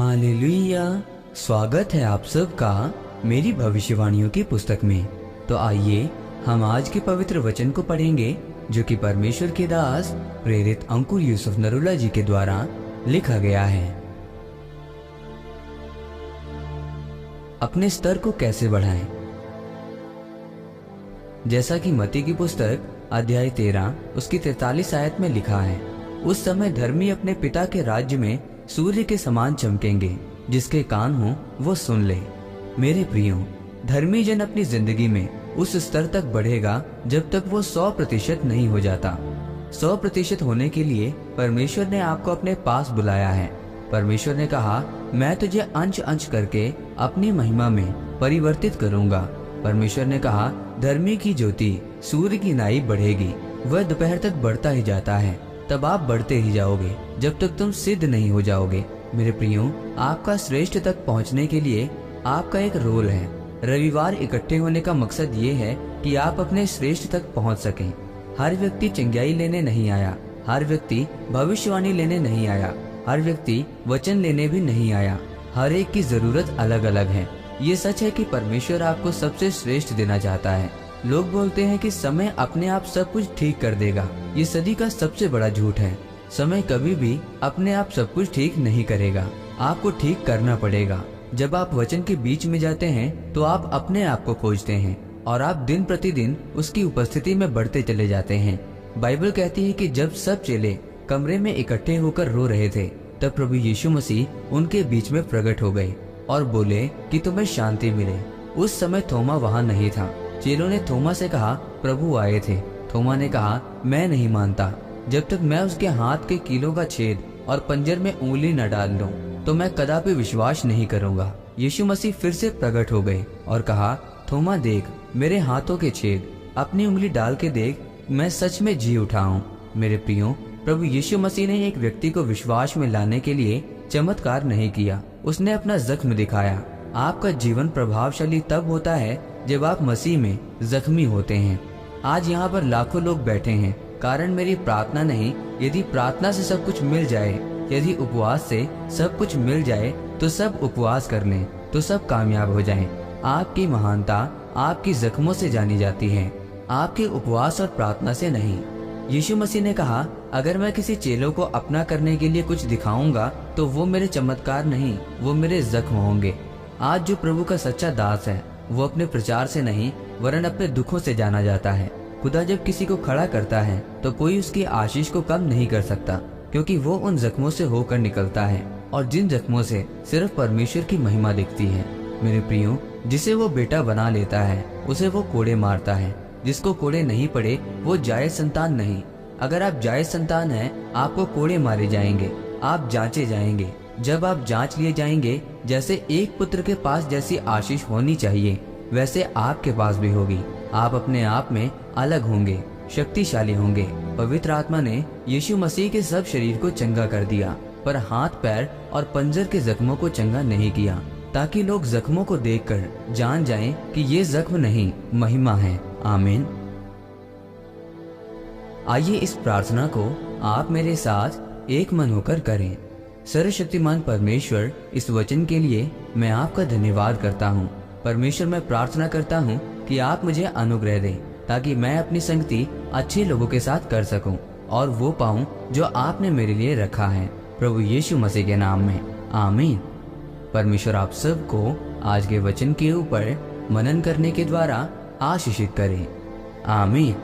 Hallelujah. स्वागत है आप सबका मेरी भविष्यवाणियों की पुस्तक में। तो आइए हम आज के पवित्र वचन को पढ़ेंगे जो कि परमेश्वर के दास प्रेरित अंकुर यूसुफ नरूला जी के द्वारा लिखा गया है। अपने स्तर को कैसे बढ़ाएं? जैसा कि मत्ती की पुस्तक अध्याय 13 उसकी 43 आयत में लिखा है, उस समय धर्मी अपने पिता के राज्य में सूर्य के समान चमकेंगे। जिसके कान हो वो सुन ले। मेरे प्रियो, धर्मी जन अपनी जिंदगी में उस स्तर तक बढ़ेगा जब तक वो 100% नहीं हो जाता। 100% होने के लिए परमेश्वर ने आपको अपने पास बुलाया है। परमेश्वर ने कहा, मैं तुझे अंश अंश करके अपनी महिमा में परिवर्तित करूंगा। परमेश्वर ने कहा, धर्मी की ज्योति सूर्य की नाई बढ़ेगी, वह दोपहर तक बढ़ता ही जाता है, तब आप बढ़ते ही जाओगे जब तक तुम सिद्ध नहीं हो जाओगे। मेरे प्रियो, आपका श्रेष्ठ तक पहुंचने के लिए आपका एक रोल है। रविवार इकट्ठे होने का मकसद ये है कि आप अपने श्रेष्ठ तक पहुंच सकें। हर व्यक्ति चंगाई लेने नहीं आया, हर व्यक्ति भविष्यवाणी लेने नहीं आया, हर व्यक्ति वचन लेने भी नहीं आया। हर एक की जरूरत अलग अलग है। ये सच है कि परमेश्वर आपको सबसे श्रेष्ठ देना चाहता है। लोग बोलते हैं कि समय अपने आप सब कुछ ठीक कर देगा। ये सदी का सबसे बड़ा झूठ है। समय कभी भी अपने आप सब कुछ ठीक नहीं करेगा, आपको ठीक करना पड़ेगा। जब आप वचन के बीच में जाते हैं तो आप अपने आप को खोजते हैं और आप दिन प्रतिदिन उसकी उपस्थिति में बढ़ते चले जाते हैं। बाइबल कहती है कि जब सब चेले कमरे में इकट्ठे होकर रो रहे थे, तब प्रभु यीशु मसीह उनके बीच में प्रकट हो गए और बोले कि तुम्हें शांति मिले। उस समय थोमा वहाँ नहीं था। चेलों ने थोमा से कहा, प्रभु आए थे। थोमा ने कहा, मैं नहीं मानता जब तक मैं उसके हाथ के कीलों का छेद और पंजर में उंगली न डाल लूं, तो मैं कदापि विश्वास नहीं करूंगा। यीशु मसीह फिर से प्रकट हो गए और कहा, थोमा देख मेरे हाथों के छेद, अपनी उंगली डाल के देख, मैं सच में जी उठा हूं। मेरे प्रियो, प्रभु यीशु मसीह ने एक व्यक्ति को विश्वास में लाने के लिए चमत्कार नहीं किया, उसने अपना जख्म दिखाया। आपका जीवन प्रभावशाली तब होता है जब आप मसीह में जख्मी होते हैं। आज यहाँ पर लाखों लोग बैठे हैं, कारण मेरी प्रार्थना नहीं। यदि प्रार्थना से सब कुछ मिल जाए, यदि उपवास से सब कुछ मिल जाए, तो सब उपवास कर लें तो सब कामयाब हो जाएं। आपकी महानता आपकी जख्मों से जानी जाती है, आपके उपवास और प्रार्थना से नहीं। यीशु मसीह ने कहा, अगर मैं किसी चेलों को अपना करने के लिए कुछ दिखाऊंगा तो वो मेरे चमत्कार नहीं, वो मेरे जख्म होंगे। आज जो प्रभु का सच्चा दास है वो अपने प्रचार से नहीं वरन अपने दुखों से जाना जाता है। खुदा जब किसी को खड़ा करता है तो कोई उसकी आशीष को कम नहीं कर सकता, क्योंकि वो उन जख्मों से होकर निकलता है और जिन जख्मों से सिर्फ परमेश्वर की महिमा दिखती है। मेरे प्रियो, जिसे वो बेटा बना लेता है उसे वो कोड़े मारता है, जिसको कोड़े नहीं पड़े वो जायज संतान नहीं। अगर आप जायज संतान हैं, आपको कोड़े मारे जाएंगे, आप जांचे जाएंगे। जब आप जांच लिए जाएंगे, जैसे एक पुत्र के पास जैसी आशीष होनी चाहिए वैसे आपके पास भी होगी। आप अपने आप में अलग होंगे, शक्तिशाली होंगे। पवित्र आत्मा ने यीशु मसीह के सब शरीर को चंगा कर दिया, पर हाथ पैर और पंजर के जख्मों को चंगा नहीं किया, ताकि लोग जख्मों को देखकर जान जाएं कि ये जख्म नहीं महिमा है। आमीन। आइए इस प्रार्थना को आप मेरे साथ एक मन होकर करें। सर्वशक्तिमान परमेश्वर, इस वचन के लिए मैं आपका धन्यवाद करता हूँ। परमेश्वर, मैं प्रार्थना करता हूँ कि आप मुझे अनुग्रह दें ताकि मैं अपनी संगति अच्छे लोगों के साथ कर सकूं और वो पाऊं जो आपने मेरे लिए रखा है। प्रभु यीशु मसीह के नाम में आमीन। परमेश्वर आप सबको आज के वचन के ऊपर मनन करने के द्वारा आशीषित करें। आमीन।